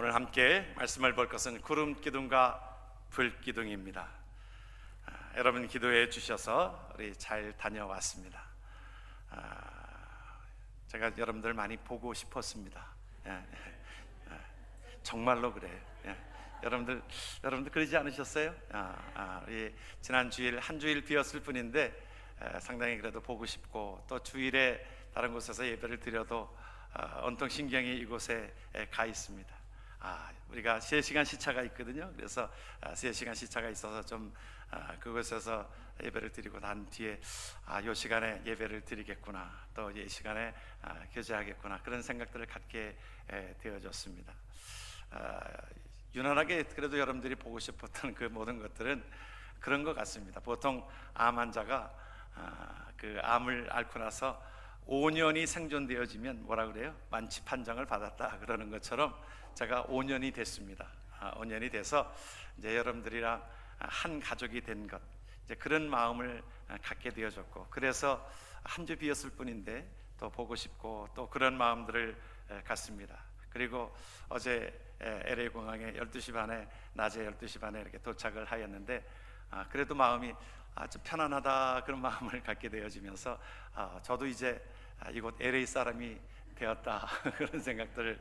오늘 함께 말씀을 볼 것은 구름 기둥과 불 기둥입니다. 여러분 기도해 주셔서 우리 잘 다녀왔습니다. 제가 여러분들 많이 보고 싶었습니다. 정말로 그래요. 여러분들 그러지 않으셨어요? 우리 지난 주일 한 주일 비었을 뿐인데 상당히 그래도 보고 싶고, 또 주일에 다른 곳에서 예배를 드려도 온통 신경이 이곳에 가 있습니다. 우리가 3시간 시차가 있거든요. 그래서 3시간 시차가 있어서 좀 그곳에서 예배를 드리고 난 뒤에 이 시간에 예배를 드리겠구나, 또 이 시간에 교제하겠구나, 그런 생각들을 갖게 되어졌습니다. 유난하게 그래도 여러분들이 보고 싶었던 그 모든 것들은 그런 것 같습니다. 보통 암 환자가 그 암을 앓고 나서 5년이 생존되어지면 뭐라 그래요? 만치 판정을 받았다 그러는 것처럼 제가 5년이 됐습니다. 5년이 돼서 이제 여러분들이랑 한 가족이 된 것, 이제 그런 마음을 갖게 되어졌고, 그래서 한 주 비었을 뿐인데 또 보고 싶고, 또 그런 마음들을 갖습니다. 그리고 어제 LA 공항에 12시 반에 낮에 12시 반에 이렇게 도착을 하였는데 그래도 마음이 아주 편안하다, 그런 마음을 갖게 되어지면서 저도 이제 이곳 LA 사람이 되었다 그런 생각들을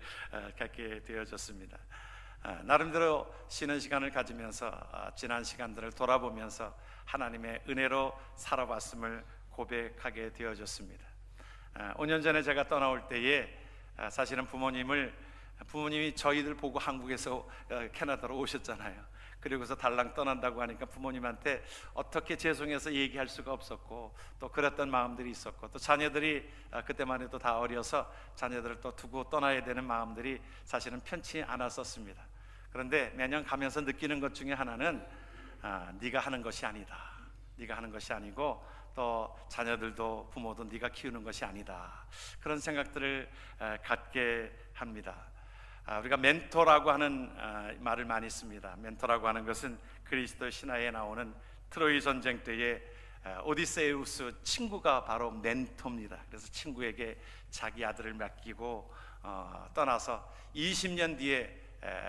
갖게 되어졌습니다. 나름대로 쉬는 시간을 가지면서 지난 시간들을 돌아보면서 하나님의 은혜로 살아왔음을 고백하게 되어졌습니다. 5년 전에 제가 떠나올 때에 사실은 부모님이 저희들 보고 한국에서 캐나다로 오셨잖아요. 그리고서 달랑 떠난다고 하니까 부모님한테 어떻게 죄송해서 얘기할 수가 없었고, 또 그랬던 마음들이 있었고, 또 자녀들이 그때만 해도 다 어려서 자녀들을 또 두고 떠나야 되는 마음들이 사실은 편치 않았었습니다. 그런데 매년 가면서 느끼는 것 중에 하나는 네가 하는 것이 아니다, 네가 하는 것이 아니고, 또 자녀들도 부모도 네가 키우는 것이 아니다, 그런 생각들을 갖게 합니다. 우리가 멘토라고 하는 말을 많이 씁니다. 멘토라고 하는 것은 그리스도 신화에 나오는 트로이 전쟁 때에 오디세우스 친구가 바로 멘토입니다. 그래서 친구에게 자기 아들을 맡기고 떠나서 20년 뒤에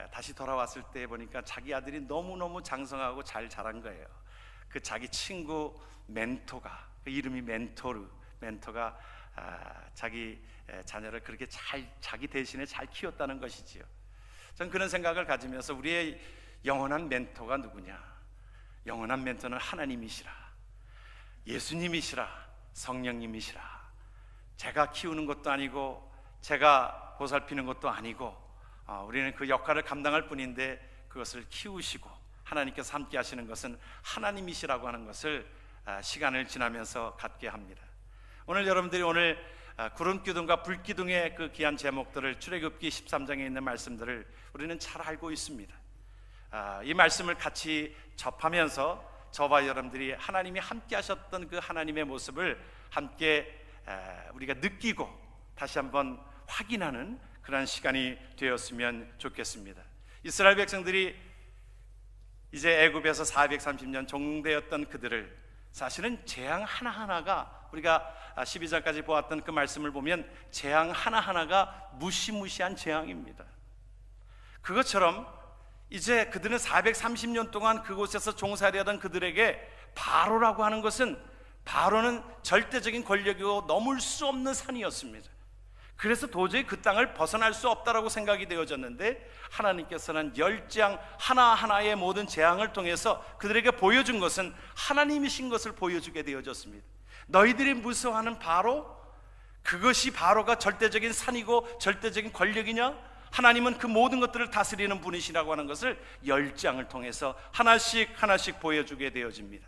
다시 돌아왔을 때 보니까 자기 아들이 너무너무 장성하고 잘 자란 거예요. 그 자기 친구 멘토가, 그 이름이 멘토가 자기 자녀를 그렇게 자기 대신에 잘 키웠다는 것이지요. 전 그런 생각을 가지면서 우리의 영원한 멘토가 누구냐? 영원한 멘토는 하나님이시라, 예수님이시라, 성령님이시라. 제가 키우는 것도 아니고 제가 보살피는 것도 아니고 우리는 그 역할을 감당할 뿐인데, 그것을 키우시고 하나님께서 함께 하시는 것은 하나님이시라고 하는 것을 시간을 지나면서 갖게 합니다. 오늘 여러분들이 구름 기둥과 불 기둥의 그 귀한 제목들을, 출애굽기 13장에 있는 말씀들을 우리는 잘 알고 있습니다. 이 말씀을 같이 접하면서 저와 여러분들이 하나님이 함께 하셨던 그 하나님의 모습을 함께 우리가 느끼고 다시 한번 확인하는 그런 시간이 되었으면 좋겠습니다. 이스라엘 백성들이 이제 애굽에서 430년 종되었던 그들을, 사실은 재앙 하나하나가, 우리가 12절까지 보았던 그 말씀을 보면 재앙 하나하나가 무시무시한 재앙입니다. 그것처럼 이제 그들은 430년 동안 그곳에서 종살이하던 그들에게 바로라고 하는 것은, 바로는 절대적인 권력이고 넘을 수 없는 산이었습니다. 그래서 도저히 그 땅을 벗어날 수 없다라고 생각이 되어졌는데, 하나님께서는 10재앙 하나하나의 모든 재앙을 통해서 그들에게 보여준 것은 하나님이신 것을 보여주게 되어졌습니다. 너희들이 무서워하는 바로, 그것이 바로가 절대적인 산이고 절대적인 권력이냐? 하나님은 그 모든 것들을 다스리는 분이시라고 하는 것을 10장을 통해서 하나씩 보여주게 되어집니다.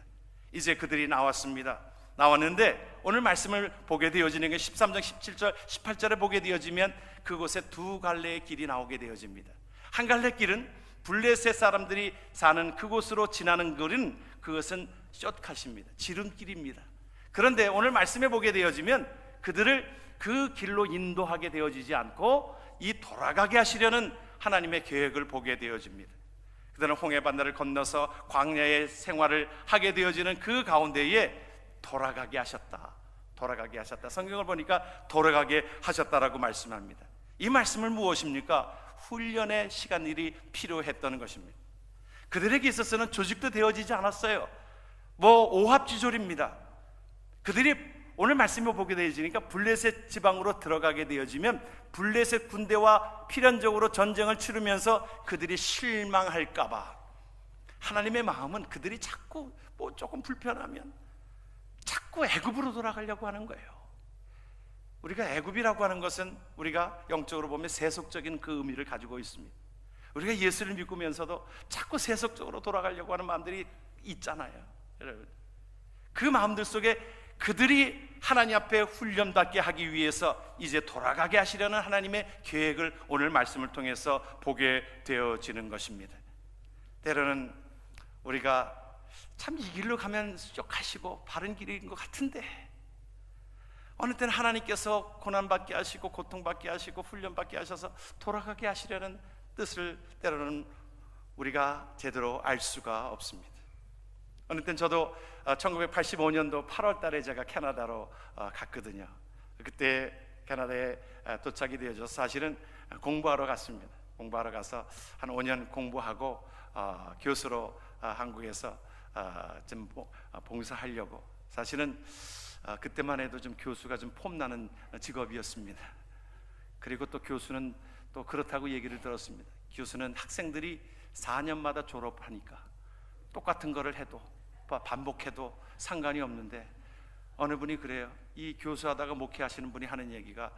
이제 그들이 나왔는데 오늘 말씀을 보게 되어지는 게 13장 17절 18절에 보게 되어지면 그곳에 두 갈래의 길이 나오게 되어집니다. 한 갈래 길은 블레셋 사람들이 사는 그곳으로 지나는 길은, 그것은 숏컷입니다. 지름길입니다. 그런데 오늘 말씀에 보게 되어지면 그들을 그 길로 인도하게 되어지지 않고 이 돌아가게 하시려는 하나님의 계획을 보게 되어집니다. 그들은 홍해 바다를 건너서 광야의 생활을 하게 되어지는 그 가운데에 돌아가게 하셨다. 성경을 보니까 돌아가게 하셨다라고 말씀합니다. 이 말씀은 무엇입니까? 훈련의 시간들이 필요했던 것입니다. 그들에게 있어서는 조직도 되어지지 않았어요. 오합지졸입니다. 그들이 오늘 말씀을 보게 되어지니까 블레셋 지방으로 들어가게 되어지면 블레셋 군대와 필연적으로 전쟁을 치르면서 그들이 실망할까봐 하나님의 마음은 그들이 자꾸 조금 불편하면 자꾸 애굽으로 돌아가려고 하는 거예요. 우리가 애굽이라고 하는 것은 우리가 영적으로 보면 세속적인 그 의미를 가지고 있습니다. 우리가 예수를 믿으면서도 자꾸 세속적으로 돌아가려고 하는 마음들이 있잖아요. 여러분, 그 마음들 속에 그들이 하나님 앞에 훈련받게 하기 위해서 이제 돌아가게 하시려는 하나님의 계획을 오늘 말씀을 통해서 보게 되어지는 것입니다. 때로는 우리가 참 이 길로 가면 쑥하시고 바른 길인 것 같은데 어느 때는 하나님께서 고난받게 하시고 고통받게 하시고 훈련받게 하셔서 돌아가게 하시려는 뜻을 때로는 우리가 제대로 알 수가 없습니다. 어느 때는 저도 1985년도 8월 달에 제가 캐나다로 갔거든요. 그때 캐나다에 도착이 되어져서 사실은 공부하러 갔습니다. 공부하러 가서 한 5년 공부하고 교수로 한국에서 좀 봉사하려고. 사실은 그때만 해도 좀 교수가 좀 폼나는 직업이었습니다. 그리고 또 교수는 또 그렇다고 얘기를 들었습니다. 교수는 학생들이 4년마다 졸업하니까 똑같은 거를 해도 반복해도 상관이 없는데 어느 분이 그래요. 이 교수하다가 목회하시는 분이 하는 얘기가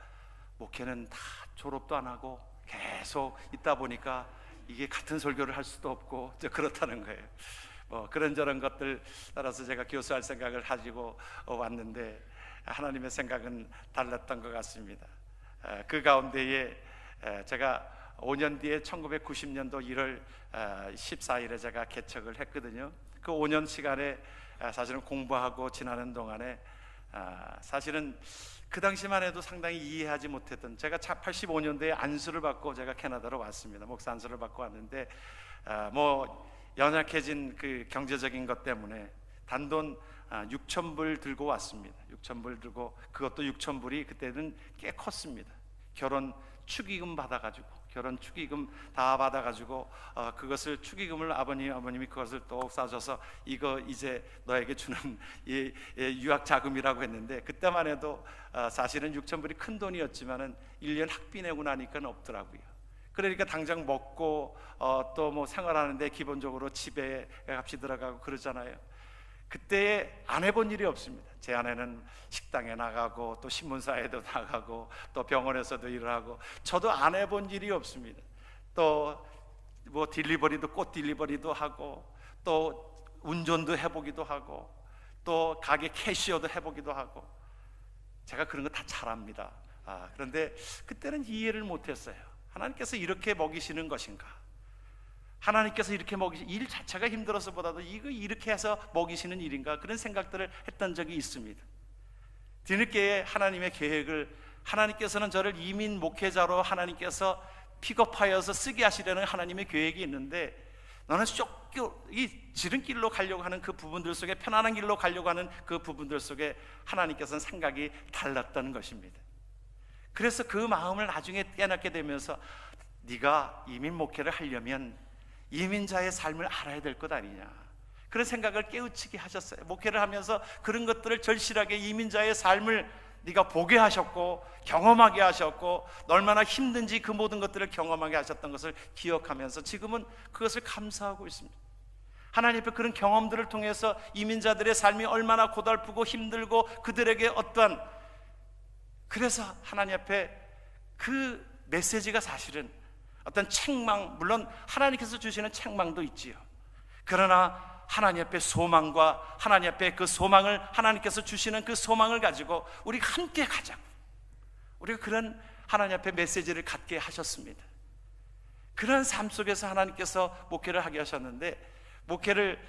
목회는 다 졸업도 안 하고 계속 있다 보니까 이게 같은 설교를 할 수도 없고 그렇다는 거예요. 그런저런 것들 따라서 제가 교수할 생각을 가지고 왔는데 하나님의 생각은 달랐던 것 같습니다. 그 가운데에 제가 5년 뒤에 1990년도 1월 14일에 제가 개척을 했거든요. 그 5년 시간에 사실은 공부하고 지나는 동안에 사실은 그 당시만 해도 상당히 이해하지 못했던, 제가 85년도에 안수를 받고 제가 캐나다로 왔습니다. 목사 안수를 받고 왔는데 연약해진 그 경제적인 것 때문에 단돈 6,000불 들고 왔습니다. 6,000불 들고, 그것도 6,000불이 그때는 꽤 컸습니다. 결혼 축의금 받아가지고, 결혼 축의금 다 받아가지고 그것을 축의금을 아버님이 그것을 또 싸줘서 이거 이제 너에게 주는 유학 자금이라고 했는데, 그때만 해도 사실은 6,000불이 큰 돈이었지만은 1년 학비 내고 나니까 없더라고요. 그러니까 당장 먹고 또 생활하는데 기본적으로 집에 값이 들어가고 그러잖아요. 그때 안 해본 일이 없습니다. 제 아내는 식당에 나가고 또 신문사에도 나가고 또 병원에서도 일을 하고, 저도 안 해본 일이 없습니다. 또 딜리버리도, 꽃 딜리버리도 하고 또 운전도 해보기도 하고 또 가게 캐시어도 해보기도 하고, 제가 그런 거 다 잘합니다. 그런데 그때는 이해를 못했어요. 하나님께서 이렇게 먹이시는 것인가, 하나님께서 이렇게 일 자체가 힘들어서보다도 이거 이렇게 해서 먹이시는 일인가, 그런 생각들을 했던 적이 있습니다. 뒤늦게 하나님의 계획을, 하나님께서는 저를 이민 목회자로 하나님께서 픽업하여서 쓰게 하시려는 하나님의 계획이 있는데, 너는 이 지름길로 가려고 하는 그 부분들 속에, 편안한 길로 가려고 하는 그 부분들 속에 하나님께서는 생각이 달랐던 것입니다. 그래서 그 마음을 나중에 깨닫게 되면서, 네가 이민 목회를 하려면 이민자의 삶을 알아야 될 것 아니냐, 그런 생각을 깨우치게 하셨어요. 목회를 하면서 그런 것들을 절실하게, 이민자의 삶을 네가 보게 하셨고 경험하게 하셨고 얼마나 힘든지 그 모든 것들을 경험하게 하셨던 것을 기억하면서 지금은 그것을 감사하고 있습니다. 하나님 앞에 그런 경험들을 통해서 이민자들의 삶이 얼마나 고달프고 힘들고 그들에게 어떠한, 그래서 하나님 앞에 그 메시지가 사실은 어떤 책망, 물론 하나님께서 주시는 책망도 있지요. 그러나 하나님 앞에 소망과 하나님 앞에 그 소망을, 하나님께서 주시는 그 소망을 가지고 우리가 함께 가자고, 우리가 그런 하나님 앞에 메시지를 갖게 하셨습니다. 그런 삶 속에서 하나님께서 목회를 하게 하셨는데, 목회를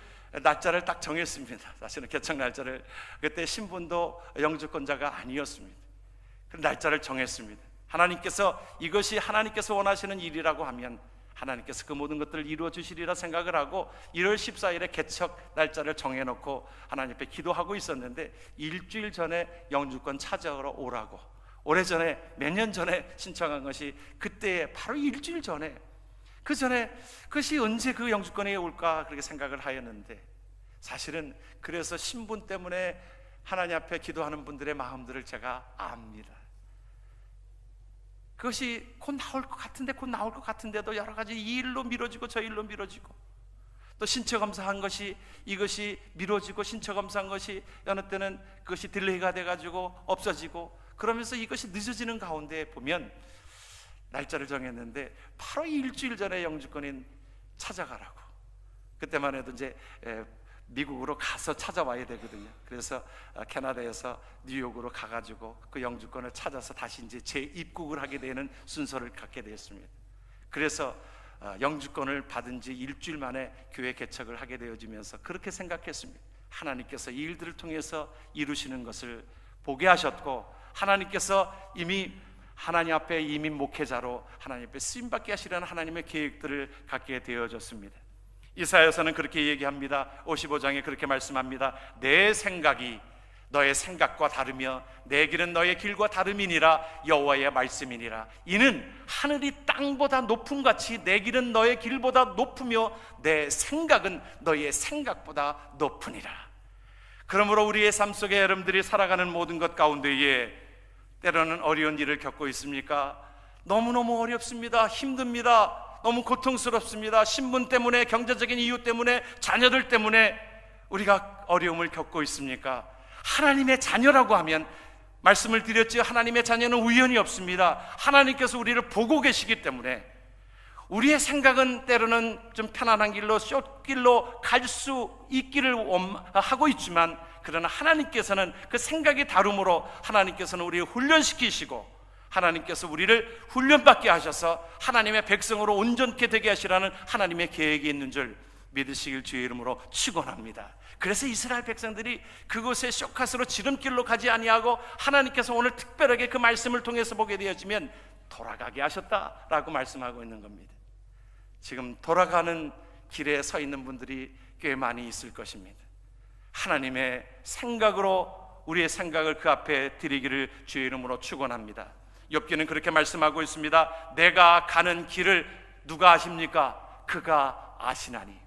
날짜를 딱 정했습니다. 사실은 개척 날짜를. 그때 신분도 영주권자가 아니었습니다. 그 날짜를 정했습니다. 하나님께서 이것이 하나님께서 원하시는 일이라고 하면 하나님께서 그 모든 것들을 이루어 주시리라 생각을 하고 1월 14일에 개척 날짜를 정해놓고 하나님 앞에 기도하고 있었는데, 일주일 전에 영주권 찾아오러 오라고 오래전에 몇 년 전에 신청한 것이 그때 바로 일주일 전에, 그 전에 그것이 언제 그 영주권에 올까 그렇게 생각을 하였는데, 사실은 그래서 신분 때문에 하나님 앞에 기도하는 분들의 마음들을 제가 압니다. 그것이 곧 나올 것 같은데, 곧 나올 것 같은데도 여러 가지 이 일로 미뤄지고 저 일로 미뤄지고, 또 신처검사한 것이, 이것이 미뤄지고 신처검사한 것이 어느 때는 그것이 딜레이가 돼가지고 없어지고, 그러면서 이것이 늦어지는 가운데 보면 날짜를 정했는데 바로 일주일 전에 영주권인 찾아가라고. 그때만 해도 이제 미국으로 가서 찾아와야 되거든요. 그래서 캐나다에서 뉴욕으로 가가지고 그 영주권을 찾아서 다시 이제 재입국을 하게 되는 순서를 갖게 되었습니다. 그래서 영주권을 받은 지 일주일 만에 교회 개척을 하게 되어지면서 그렇게 생각했습니다. 하나님께서 이 일들을 통해서 이루시는 것을 보게 하셨고, 하나님께서 이미 하나님 앞에 이민 목회자로 하나님 앞에 쓰임받게 하시려는 하나님의 계획들을 갖게 되어졌습니다. 이사야서는 그렇게 얘기합니다. 55장에 그렇게 말씀합니다. 내 생각이 너의 생각과 다르며 내 길은 너의 길과 다름이니라. 여호와의 말씀이니라. 이는 하늘이 땅보다 높음같이 내 길은 너의 길보다 높으며 내 생각은 너의 생각보다 높으니라. 그러므로 우리의 삶 속에 여러분들이 살아가는 모든 것 가운데에 때로는 어려운 일을 겪고 있습니까? 너무너무 어렵습니다. 힘듭니다. 너무 고통스럽습니다. 신분 때문에, 경제적인 이유 때문에, 자녀들 때문에 우리가 어려움을 겪고 있습니까? 하나님의 자녀라고 하면, 말씀을 드렸지요, 하나님의 자녀는 우연이 없습니다. 하나님께서 우리를 보고 계시기 때문에 우리의 생각은 때로는 좀 편안한 길로, 숏길로 갈 수 있기를 하고 있지만, 그러나 하나님께서는 그 생각이 다름으로 하나님께서는 우리를 훈련시키시고, 하나님께서 우리를 훈련받게 하셔서 하나님의 백성으로 온전케 되게 하시라는 하나님의 계획이 있는 줄 믿으시길 주의 이름으로 축원합니다. 그래서 이스라엘 백성들이 그곳에 쇼카스로 지름길로 가지 아니하고, 하나님께서 오늘 특별하게 그 말씀을 통해서 보게 되어지면 돌아가게 하셨다라고 말씀하고 있는 겁니다. 지금 돌아가는 길에 서 있는 분들이 꽤 많이 있을 것입니다. 하나님의 생각으로 우리의 생각을 그 앞에 드리기를 주의 이름으로 축원합니다. 욥기는 그렇게 말씀하고 있습니다. 내가 가는 길을 누가 아십니까? 그가 아시나니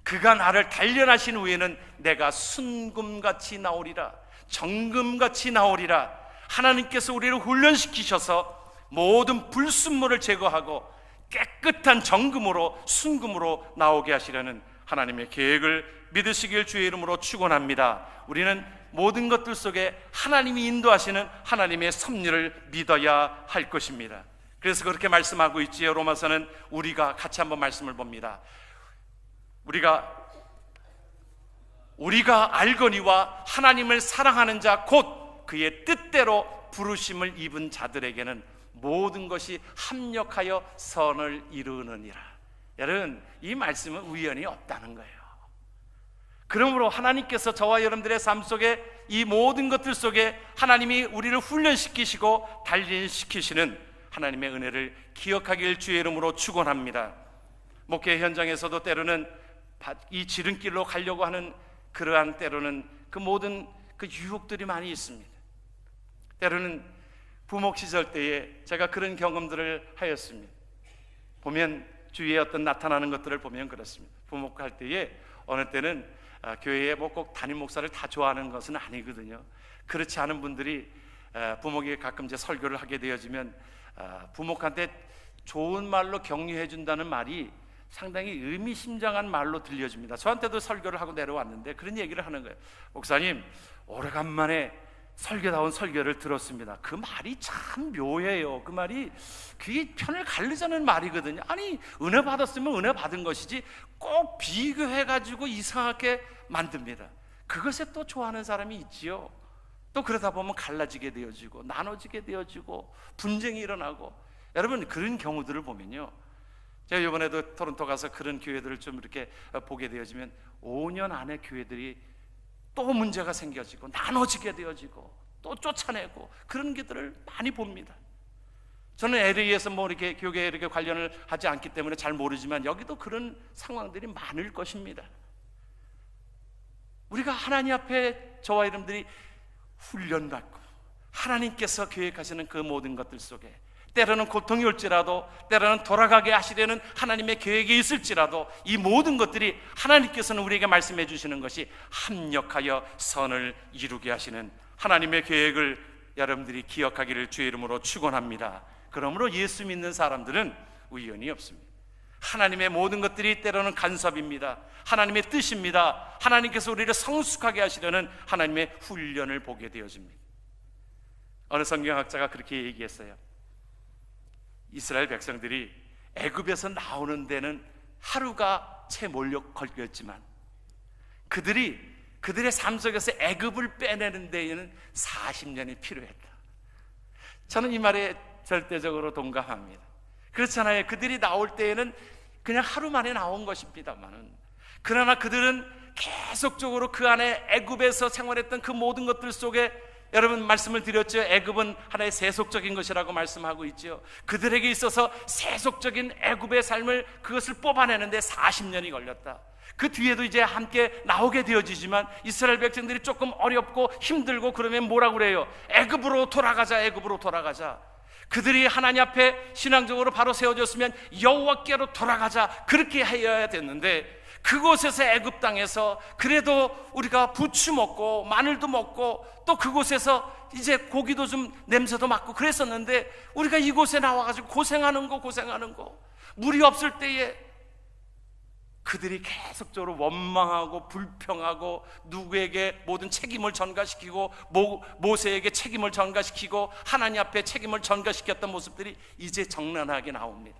그가 나를 단련하신 후에는 내가 순금같이 나오리라. 정금같이 나오리라. 하나님께서 우리를 훈련시키셔서 모든 불순물을 제거하고 깨끗한 정금으로, 순금으로 나오게 하시려는 하나님의 계획을 믿으시길 주의 이름으로 축원합니다. 우리는 모든 것들 속에 하나님이 인도하시는 하나님의 섭리를 믿어야 할 것입니다. 그래서 그렇게 말씀하고 있지요. 로마서는 우리가 같이 한번 말씀을 봅니다. 우리가 알거니와 하나님을 사랑하는 자 곧 그의 뜻대로 부르심을 입은 자들에게는 모든 것이 합력하여 선을 이루느니라. 여러분, 이 말씀은 우연이 없다는 거예요. 그러므로 하나님께서 저와 여러분들의 삶 속에 이 모든 것들 속에 하나님이 우리를 훈련시키시고 단련시키시는 하나님의 은혜를 기억하길 주의 이름으로 축원합니다. 목회 현장에서도 때로는 이 지름길로 가려고 하는 그러한 때로는 그 모든 그 유혹들이 많이 있습니다. 때로는 부목 시절 때에 제가 그런 경험들을 하였습니다. 보면 주위에 어떤 나타나는 것들을 보면 그렇습니다. 부목할 때에 어느 때는 교회에 뭐 꼭 담임 목사를 다 좋아하는 것은 아니거든요. 그렇지 않은 분들이 부목이 가끔 이제 설교를 하게 되어지면 부목한테 좋은 말로 격려해 준다는 말이 상당히 의미심장한 말로 들려집니다. 저한테도 설교를 하고 내려왔는데 그런 얘기를 하는 거예요. 목사님, 오래간만에 설교다운 설교를 들었습니다. 그 말이 참 묘해요. 그 말이 그게 편을 가르자는 말이거든요. 아니, 은혜 받았으면 은혜 받은 것이지 꼭 비교해가지고 이상하게 만듭니다. 그것에 또 좋아하는 사람이 있지요. 또 그러다 보면 갈라지게 되어지고 나눠지게 되어지고 분쟁이 일어나고. 여러분, 그런 경우들을 보면요, 제가 이번에도 토론토 가서 그런 교회들을 좀 이렇게 보게 되어지면 5년 안에 교회들이 또 문제가 생겨지고 나눠지게 되어지고 또 쫓아내고 그런 것들을 많이 봅니다. 저는 LA에서 뭐 이렇게 교회에 이렇게 관련을 하지 않기 때문에 잘 모르지만 여기도 그런 상황들이 많을 것입니다. 우리가 하나님 앞에 저와 여러분들이 훈련받고 하나님께서 계획하시는 그 모든 것들 속에 때로는 고통이 올지라도, 때로는 돌아가게 하시려는 하나님의 계획이 있을지라도, 이 모든 것들이 하나님께서는 우리에게 말씀해 주시는 것이 합력하여 선을 이루게 하시는 하나님의 계획을 여러분들이 기억하기를 주의 이름으로 축원합니다. 그러므로 예수 믿는 사람들은 우연이 없습니다. 하나님의 모든 것들이 때로는 간섭입니다. 하나님의 뜻입니다. 하나님께서 우리를 성숙하게 하시려는 하나님의 훈련을 보게 되어집니다. 어느 성경학자가 그렇게 얘기했어요. 이스라엘 백성들이 애굽에서 나오는 데는 하루가 채 몰려 걸렸지만 그들의 삶 속에서 애굽을 빼내는 데에는 40년이 필요했다. 저는 이 말에 절대적으로 동감합니다. 그렇잖아요. 그들이 나올 때에는 그냥 하루 만에 나온 것입니다만은, 그러나 그들은 계속적으로 그 안에 애굽에서 생활했던 그 모든 것들 속에, 여러분 말씀을 드렸죠. 애굽은 하나의 세속적인 것이라고 말씀하고 있죠. 그들에게 있어서 세속적인 애굽의 삶을, 그것을 뽑아내는데 40년이 걸렸다. 그 뒤에도 이제 함께 나오게 되어지지만 이스라엘 백성들이 조금 어렵고 힘들고 그러면 뭐라고 그래요? 애굽으로 돌아가자, 애굽으로 돌아가자. 그들이 하나님 앞에 신앙적으로 바로 세워졌으면 여호와께로 돌아가자, 그렇게 해야 됐는데, 그곳에서 애굽 땅에서 그래도 우리가 부추 먹고 마늘도 먹고 또 그곳에서 이제 고기도 좀 냄새도 맡고 그랬었는데, 우리가 이곳에 나와가지고 고생하는 거 물이 없을 때에 그들이 계속적으로 원망하고 불평하고 누구에게 모든 책임을 전가시키고 모세에게 책임을 전가시키고 하나님 앞에 책임을 전가시켰던 모습들이 이제 적나라하게 나옵니다.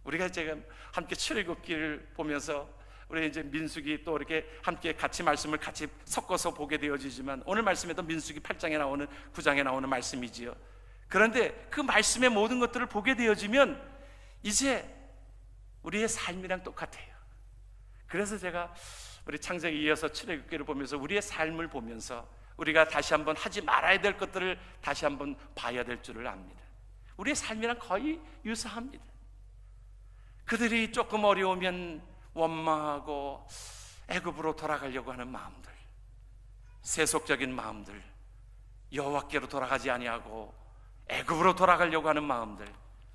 우리가 제가 함께 출애굽기를 보면서 우리 이제 민수기 또 이렇게 함께 같이 말씀을 같이 섞어서 보게 되어지지만, 오늘 말씀에도 민수기 8장에 나오는 9장에 나오는 말씀이지요. 그런데 그 말씀의 모든 것들을 보게 되어지면 이제 우리의 삶이랑 똑같아요. 그래서 제가 우리 창세기에 이어서 출애굽기를 보면서 우리의 삶을 보면서 우리가 다시 한번 하지 말아야 될 것들을 다시 한번 봐야 될 줄을 압니다. 우리의 삶이랑 거의 유사합니다. 그들이 조금 어려우면 원망하고 애굽으로 돌아가려고 하는 마음들, 세속적인 마음들, 여호와께로 돌아가지 아니하고 애굽으로 돌아가려고 하는 마음들,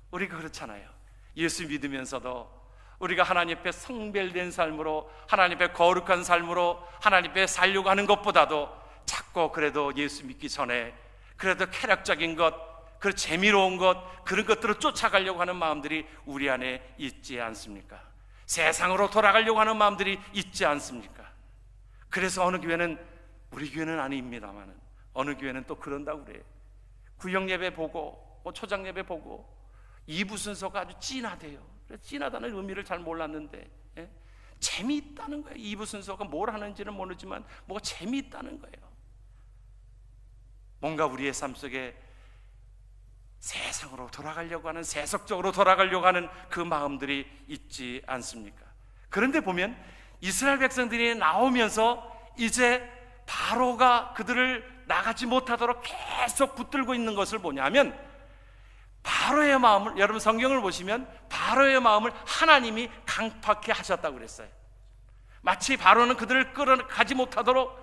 우리가 그렇잖아요. 예수 믿으면서도 우리가 하나님 앞에 성별된 삶으로, 하나님 앞에 거룩한 삶으로 하나님 앞에 살려고 하는 것보다도 자꾸 그래도 예수 믿기 전에 그래도 쾌락적인 것, 그 재미로운 것, 그런 것들을 쫓아가려고 하는 마음들이 우리 안에 있지 않습니까? 세상으로 돌아가려고 하는 마음들이 있지 않습니까? 그래서 어느 교회는, 우리 교회는 아닙니다만 어느 교회는 또 그런다고 그래요. 구역 예배 보고 초장 예배 보고 2부 순서가 아주 진하대요. 진하다는 의미를 잘 몰랐는데, 재미있다는 거예요. 2부 순서가 뭘 하는지는 모르지만 뭐가 재미있다는 거예요. 뭔가 우리의 삶 속에 세상으로 돌아가려고 하는, 세속적으로 돌아가려고 하는 그 마음들이 있지 않습니까? 그런데 보면 이스라엘 백성들이 나오면서 이제 바로가 그들을 나가지 못하도록 계속 붙들고 있는 것을 보냐면, 바로의 마음을, 여러분 성경을 보시면 바로의 마음을 하나님이 강팍해 하셨다고 그랬어요. 마치 바로는 그들을 끌어가지 못하도록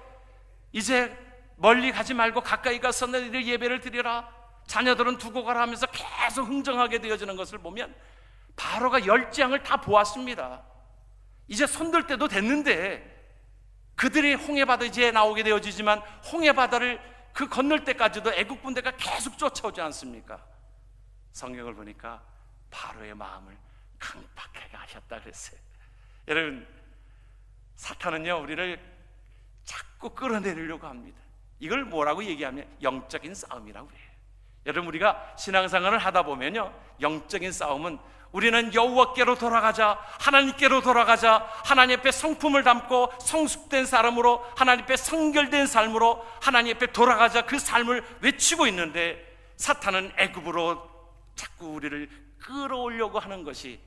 이제 멀리 가지 말고 가까이 가서 너희들 예배를 드리라, 자녀들은 두고 가라 하면서 계속 흥정하게 되어지는 것을 보면, 바로가 10장을 다 보았습니다. 이제 손들 때도 됐는데, 그들이 홍해바다 이제 나오게 되어지지만 홍해바다를 그 건널 때까지도 애국 군대가 계속 쫓아오지 않습니까? 성경을 보니까 바로의 마음을 강팍하게 하셨다 그랬어요. 여러분, 사탄은요 우리를 자꾸 끌어내리려고 합니다. 이걸 뭐라고 얘기하면 영적인 싸움이라고 해요. 여러분, 우리가 신앙생활을 하다 보면요, 영적인 싸움은 우리는 여호와께로 돌아가자, 하나님께로 돌아가자, 하나님 앞에 성품을 담고 성숙된 사람으로, 하나님 앞에 성결된 삶으로 하나님 앞에 돌아가자, 그 삶을 외치고 있는데, 사탄은 애굽으로 자꾸 우리를 끌어오려고 하는 것이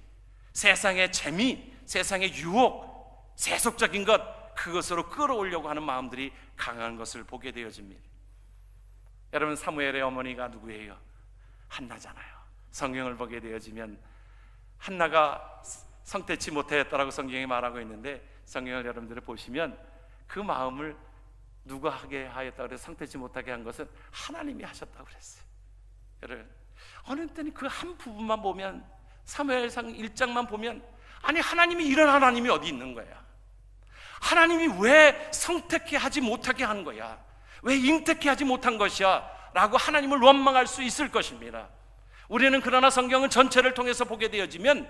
세상의 재미, 세상의 유혹, 세속적인 것, 그것으로 끌어오려고 하는 마음들이 강한 것을 보게 되어집니다. 여러분, 사무엘의 어머니가 누구예요? 한나잖아요. 성경을 보게 되어지면 한나가 성태치 못하였다라고 성경이 말하고 있는데, 성경을 여러분들이 보시면 그 마음을 누가 하게 하였다 그래서 상태치 못하게 한 것은 하나님이 하셨다고 그랬어요. 여러분, 어느 때는 그 한 부분만 보면, 사무엘상 1장만 보면, 아니 하나님이 이런 하나님이 어디 있는 거야? 하나님이 왜 성택해 하지 못하게 한 거야? 왜 잉태케 하지 못한 것이야? 라고 하나님을 원망할 수 있을 것입니다. 우리는 그러나 성경을 전체를 통해서 보게 되어지면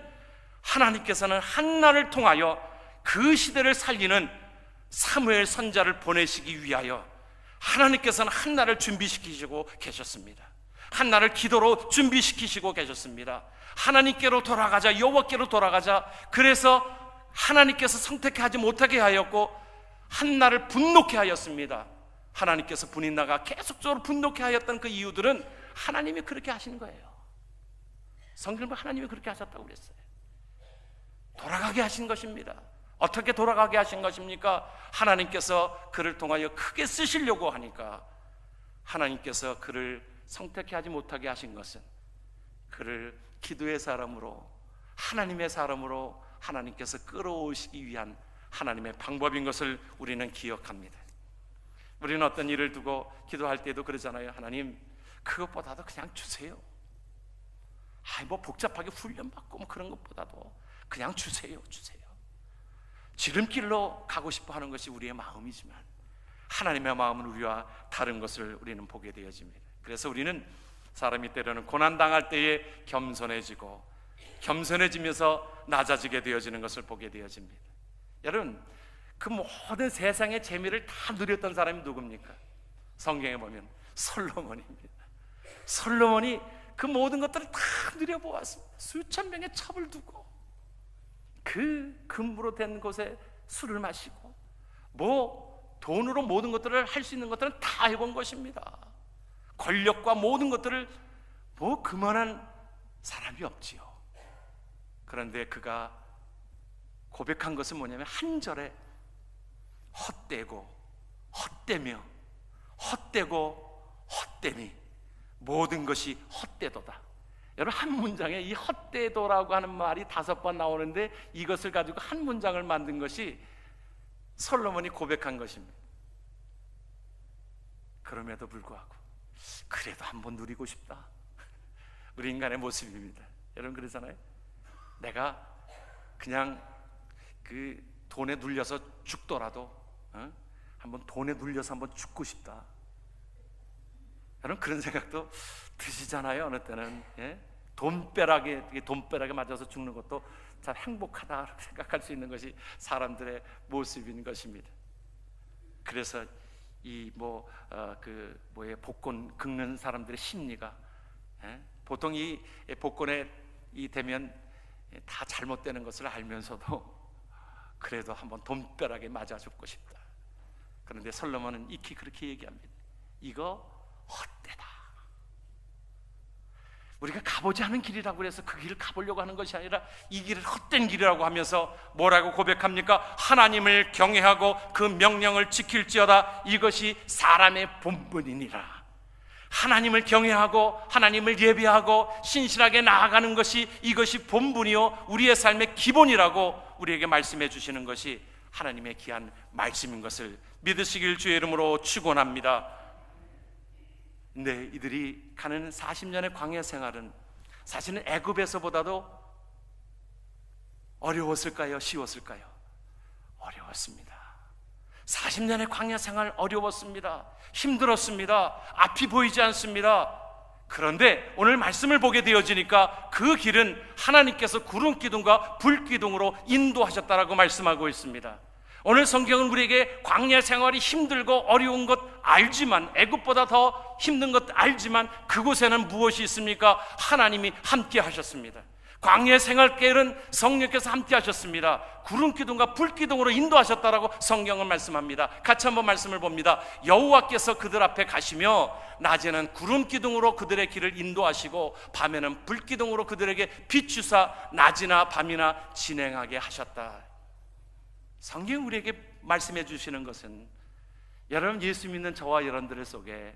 하나님께서는 한나를 통하여 그 시대를 살리는 사무엘 선자를 보내시기 위하여 하나님께서는 한나를 준비시키시고 계셨습니다. 한나를 기도로 준비시키시고 계셨습니다. 하나님께로 돌아가자, 여호와께로 돌아가자. 그래서 하나님께서 성택해 하지 못하게 하였고 한나를 분노케 하였습니다. 하나님께서 분이 나가 계속적으로 분노케 하였던 그 이유들은 하나님이 그렇게 하신 거예요. 성경은 하나님이 그렇게 하셨다고 그랬어요. 돌아가게 하신 것입니다. 어떻게 돌아가게 하신 것입니까? 하나님께서 그를 통하여 크게 쓰시려고 하니까 하나님께서 그를 성택해 하지 못하게 하신 것은 그를 기도의 사람으로, 하나님의 사람으로 하나님께서 끌어오시기 위한 하나님의 방법인 것을 우리는 기억합니다. 우리는 어떤 일을 두고 기도할 때도 그러잖아요. 하나님, 그것보다도 그냥 주세요. 뭐 복잡하게 훈련받고 뭐 그런 것보다도 그냥 주세요. 지름길로 가고 싶어 하는 것이 우리의 마음이지만 하나님의 마음은 우리와 다른 것을 우리는 보게 되어집니다. 그래서 우리는 사람이 때로는 고난당할 때에 겸손해지면서 낮아지게 되어지는 것을 보게 되어집니다. 여러분, 그 모든 세상의 재미를 다 누렸던 사람이 누굽니까? 성경에 보면 솔로몬입니다. 솔로몬이 그 모든 것들을 다 누려보았습니다. 수천 명의 첩을 두고 그 금으로 된 곳에 술을 마시고 뭐 돈으로 모든 것들을 할 수 있는 것들은 다 해본 것입니다. 권력과 모든 것들을 뭐 그만한 사람이 없지요. 그런데 그가 고백한 것은 뭐냐면 한 절에 헛되고 헛되며 헛되고 헛됨이 모든 것이 헛되도다. 여러분, 한 문장에 이 헛되도라고 하는 말이 5번 나오는데 이것을 가지고 한 문장을 만든 것이 솔로몬이 고백한 것입니다. 그럼에도 불구하고 그래도 한번 누리고 싶다. 우리 인간의 모습입니다. 여러분 그러잖아요. 내가 그냥 그 돈에 눌려서 죽더라도 한번 돈에 눌려서 한번 죽고 싶다. 여러분 그런 생각도 드시잖아요. 어느 때는 돈벼락에 맞아서 죽는 것도 참 행복하다 생각할 수 있는 것이 사람들의 모습인 것입니다. 그래서 이 복권 긁는 사람들의 심리가 보통 이 복권에 되면 다 잘못되는 것을 알면서도 그래도 한번 돈벼락에 맞아 죽고 싶다. 그런데 솔로몬은 익히 그렇게 얘기합니다. 이거 헛되다. 우리가 가보지 않은 길이라고 그래서 그 길을 가보려고 하는 것이 아니라 이 길을 헛된 길이라고 하면서 뭐라고 고백합니까? 하나님을 경외하고 그 명령을 지킬지어다. 이것이 사람의 본분이니라. 하나님을 경외하고 하나님을 예배하고 신실하게 나아가는 것이 이것이 본분이요 우리의 삶의 기본이라고 우리에게 말씀해 주시는 것이 하나님의 귀한 말씀인 것을 믿으시길 주의 이름으로 축원합니다. 근데 이들이 가는 40년의 광야 생활은 사실은 애굽에서보다도 어려웠을까요? 쉬웠을까요? 어려웠습니다. 40년의 광야 생활 어려웠습니다. 힘들었습니다. 앞이 보이지 않습니다. 그런데 오늘 말씀을 보게 되어지니까 그 길은 하나님께서 구름 기둥과 불 기둥으로 인도하셨다라고 말씀하고 있습니다. 오늘 성경은 우리에게 광야 생활이 힘들고 어려운 것 알지만, 애굽보다 더 힘든 것 알지만 그곳에는 무엇이 있습니까? 하나님이 함께 하셨습니다. 광야 생활길은 성령께서 함께 하셨습니다. 구름 기둥과 불 기둥으로 인도하셨다라고 성경은 말씀합니다. 같이 한번 말씀을 봅니다. 여호와께서 그들 앞에 가시며 낮에는 구름 기둥으로 그들의 길을 인도하시고 밤에는 불 기둥으로 그들에게 비추사 낮이나 밤이나 진행하게 하셨다. 성경 우리에게 말씀해 주시는 것은 여러분 예수 믿는 저와 여러분들 속에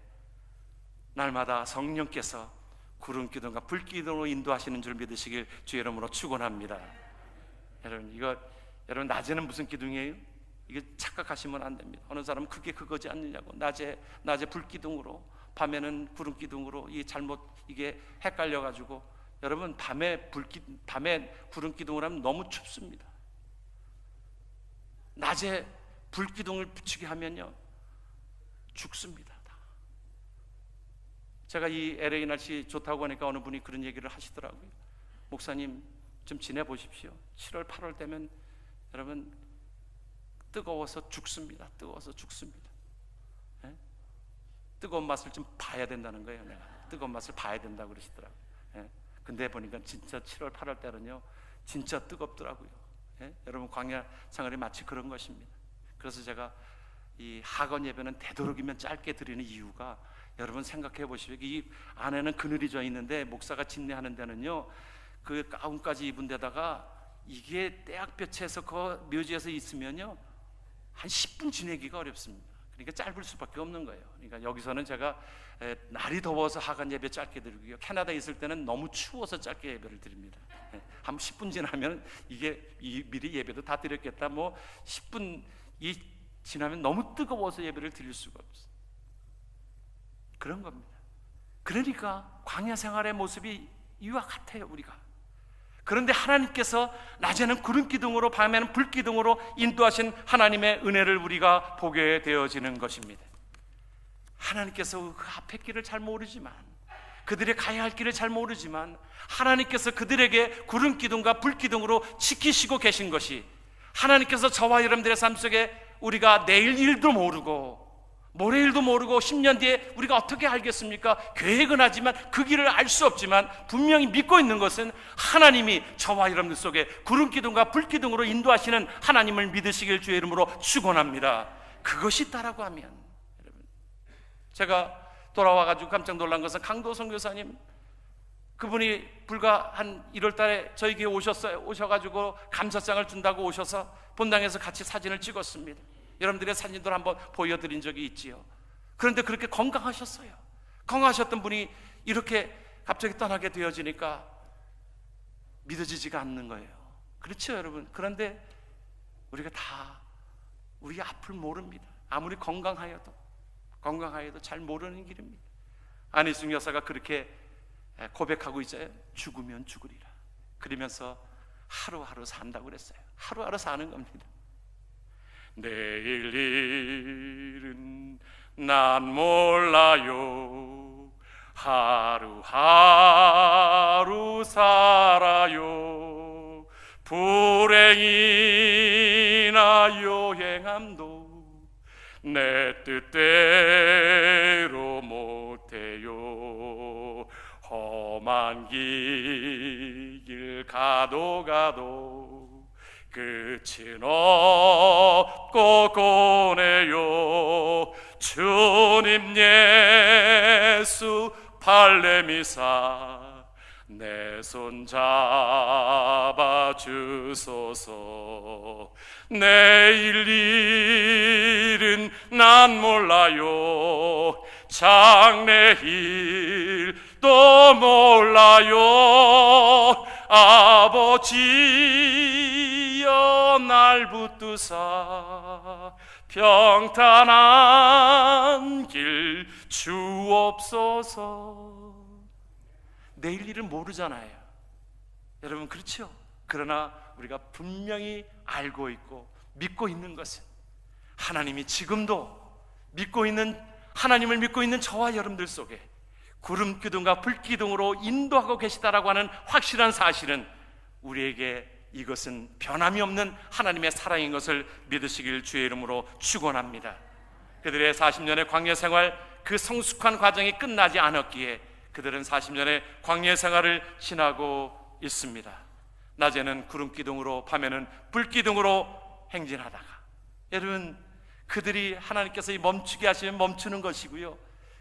날마다 성령께서 구름 기둥과 불 기둥으로 인도하시는 줄 믿으시길 주의 이름으로 축원합니다. 여러분 여러분 낮에는 무슨 기둥이에요? 이게 착각하시면 안 됩니다. 어느 사람은 그게 그거지 않느냐고, 낮에 불기둥으로, 밤에는 구름기둥으로, 이게 헷갈려 가지고, 여러분 밤에 구름기둥으로 하면 너무 춥습니다. 낮에 불기둥을 붙이게 하면요 죽습니다. 제가 이 LA 날씨 좋다고 하니까 어느 분이 그런 얘기를 하시더라고요. 목사님 좀 지내보십시오. 7월 8월 되면 여러분 뜨거워서 죽습니다. 뜨거워서 죽습니다. 예? 뜨거운 맛을 좀 봐야 된다는 거예요. 내가 뜨거운 맛을 봐야 된다고 그러시더라고요. 예? 근데 보니까 진짜 7월 8월 때는요 진짜 뜨겁더라고요. 예? 여러분 광야 생활이 마치 그런 것입니다. 그래서 제가 이 하건 예배는 되도록이면 짧게 드리는 이유가, 여러분 생각해 보시죠. 이 안에는 그늘이 져 있는데 목사가 진례하는 데는요 그 가운까지 입은 데다가 이게 떼약볕에서 그 묘지에서 있으면요 한 10분 지내기가 어렵습니다. 그러니까 짧을 수밖에 없는 거예요. 그러니까 여기서는 제가 날이 더워서 하간 예배 짧게 드리고요, 캐나다에 있을 때는 너무 추워서 짧게 예배를 드립니다. 한 10분 지나면 이게 미리 예배도 다 드렸겠다, 뭐 10분 지나면 너무 뜨거워서 예배를 드릴 수가 없어요. 그런 겁니다. 그러니까 광야 생활의 모습이 이와 같아요. 우리가 그런데 하나님께서 낮에는 구름기둥으로 밤에는 불기둥으로 인도하신 하나님의 은혜를 우리가 보게 되어지는 것입니다. 하나님께서 그 앞의 길을 잘 모르지만, 그들의 가야 할 길을 잘 모르지만 하나님께서 그들에게 구름기둥과 불기둥으로 지키시고 계신 것이, 하나님께서 저와 여러분들의 삶 속에 우리가 내일 일도 모르고 모레 일도 모르고 10년 뒤에 우리가 어떻게 알겠습니까? 계획은 하지만 그 길을 알 수 없지만 분명히 믿고 있는 것은 하나님이 저와 여러분들 속에 구름기둥과 불기둥으로 인도하시는 하나님을 믿으시길 주의 이름으로 축원합니다. 그것이 있다라고 하면, 여러분 제가 돌아와가지고 깜짝 놀란 것은 강도 선교사님, 그분이 불과 한 1월 달에 저희 교회 오셨어요. 오셔가지고 감사장을 준다고 오셔서 본당에서 같이 사진을 찍었습니다. 여러분들의 사진들 한번 보여드린 적이 있지요. 그런데 그렇게 건강하셨어요. 건강하셨던 분이 이렇게 갑자기 떠나게 되어지니까 믿어지지가 않는 거예요. 그렇죠 여러분? 그런데 우리가 다 우리 앞을 모릅니다. 아무리 건강하여도 잘 모르는 길입니다. 안희숙 여사가 그렇게 고백하고 있어요. 죽으면 죽으리라. 그러면서 하루하루 산다고 그랬어요. 하루하루 사는 겁니다. 내일 일은 난 몰라요. 하루하루 살아요. 불행이나 요행함도 내 뜻대로 못해요. 험한 길 가도 끝은 없고 고네요. 주님 예수 발레미사 내 손 잡아 주소서. 내일 일은 난 몰라요. 장래일도 몰라요. 아버지여 날 붙드사 평탄한 길 주옵소서. 내일 일은 모르잖아요 여러분, 그렇죠? 그러나 우리가 분명히 알고 있고 믿고 있는 것은 하나님이 지금도 하나님을 믿고 있는 저와 여러분들 속에 구름기둥과 불기둥으로 인도하고 계시다라고 하는 확실한 사실은, 우리에게 이것은 변함이 없는 하나님의 사랑인 것을 믿으시길 주의 이름으로 축원합니다. 그들의 40년의 광야 생활, 그 성숙한 과정이 끝나지 않았기에 그들은 40년의 광야 생활을 지나고 있습니다. 낮에는 구름기둥으로 밤에는 불기둥으로 행진하다가, 여러분 그들이 하나님께서 멈추게 하시면 멈추는 것이고요,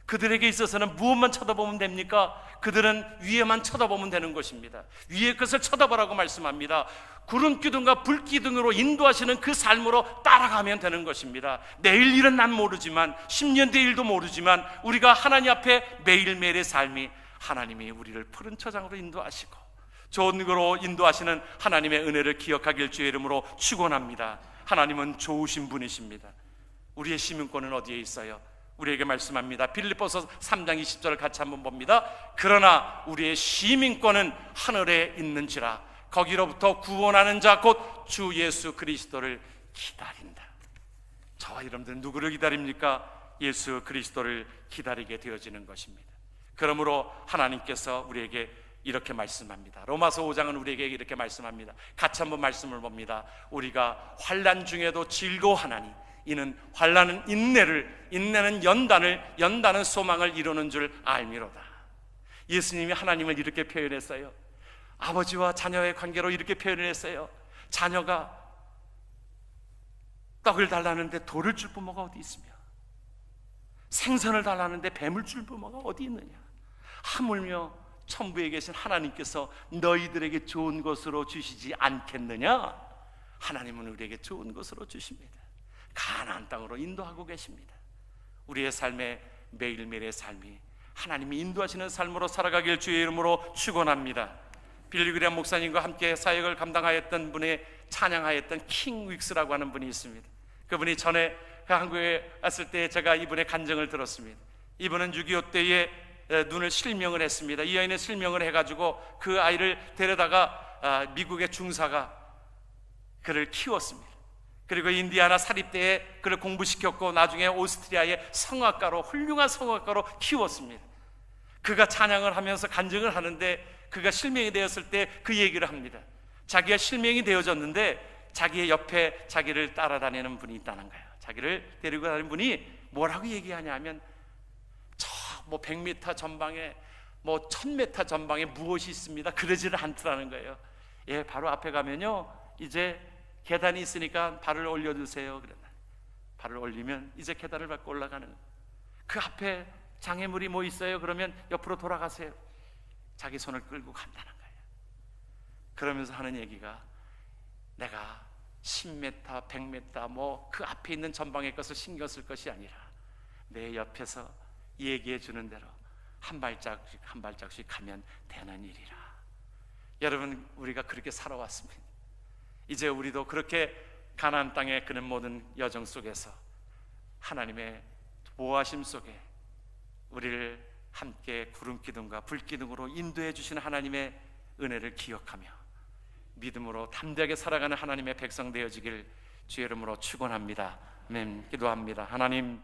그들에게 있어서는 무엇만 쳐다보면 됩니까? 그들은 위에만 쳐다보면 되는 것입니다. 위의 것을 쳐다보라고 말씀합니다. 구름기둥과 불기둥으로 인도하시는 그 삶으로 따라가면 되는 것입니다. 내일 일은 난 모르지만, 10년 뒤 일도 모르지만, 우리가 하나님 앞에 매일매일의 삶이 하나님이 우리를 푸른 초장으로 인도하시고 좋은 거로 인도하시는 하나님의 은혜를 기억하길 주의 이름으로 축원합니다. 하나님은 좋으신 분이십니다. 우리의 시민권은 어디에 있어요? 우리에게 말씀합니다. 빌립보서 3장 20절을 같이 한번 봅니다. 그러나 우리의 시민권은 하늘에 있는지라 거기로부터 구원하는 자 곧 주 예수 그리스도를 기다린다. 저와 여러분들은 누구를 기다립니까? 예수 그리스도를 기다리게 되어지는 것입니다. 그러므로 하나님께서 우리에게 이렇게 말씀합니다. 로마서 5장은 우리에게 이렇게 말씀합니다. 같이 한번 말씀을 봅니다. 우리가 환난 중에도 즐거워하나니 이는 환난은 인내를, 인내는 연단을, 연단은 소망을 이루는 줄 알미로다. 예수님이 하나님을 이렇게 표현했어요. 아버지와 자녀의 관계로 이렇게 표현을 했어요. 자녀가 떡을 달라는데 돌을 줄 부모가 어디 있으며 생선을 달라는데 뱀을 줄 부모가 어디 있느냐. 하물며 천부에 계신 하나님께서 너희들에게 좋은 것으로 주시지 않겠느냐. 하나님은 우리에게 좋은 것으로 주십니다. 가나안 땅으로 인도하고 계십니다. 우리의 삶의 매일매일의 삶이 하나님이 인도하시는 삶으로 살아가길 주의 이름으로 축원합니다. 빌리그리암 목사님과 함께 사역을 감당하였던 분의 찬양하였던 킹 윅스라고 하는 분이 있습니다. 그분이 전에 한국에 왔을 때 제가 이분의 간증을 들었습니다. 이분은 6.25 때에 눈을 실명을 했습니다. 이 아이는 실명을 해가지고 그 아이를 데려다가 미국의 중사가 그를 키웠습니다. 그리고 인디아나 사립대에 그를 공부시켰고 나중에 오스트리아의 성악가로, 훌륭한 성악가로 키웠습니다. 그가 찬양을 하면서 간증을 하는데 그가 실명이 되었을 때 그 얘기를 합니다. 자기가 실명이 되어졌는데 자기의 옆에 자기를 따라다니는 분이 있다는 거예요. 자기를 데리고 다니는 분이 뭐라고 얘기하냐 하면 저 뭐 100m 전방에 뭐 1000m 전방에 무엇이 있습니다. 그러지를 않더라는 거예요. 예, 바로 앞에 가면요 이제 계단이 있으니까 발을 올려주세요. 그러나 발을 올리면 이제 계단을 밟고 올라가는 거예요. 그 앞에 장애물이 뭐 있어요? 그러면 옆으로 돌아가세요. 자기 손을 끌고 간다는 거예요. 그러면서 하는 얘기가 내가 10m, 100m 뭐 그 앞에 있는 전방의 것을 신경 쓸 것이 아니라 내 옆에서 얘기해 주는 대로 한 발짝씩 한 발짝씩 가면 되는 일이라. 여러분, 우리가 그렇게 살아왔습니다. 이제 우리도 그렇게 가나안 땅의 그런 모든 여정 속에서 하나님의 보호하심 속에 우리를 함께 구름 기둥과 불 기둥으로 인도해 주시는 하나님의 은혜를 기억하며 믿음으로 담대하게 살아가는 하나님의 백성 되어지길 주의 이름으로 축원합니다. 아멘. 기도합니다. 하나님,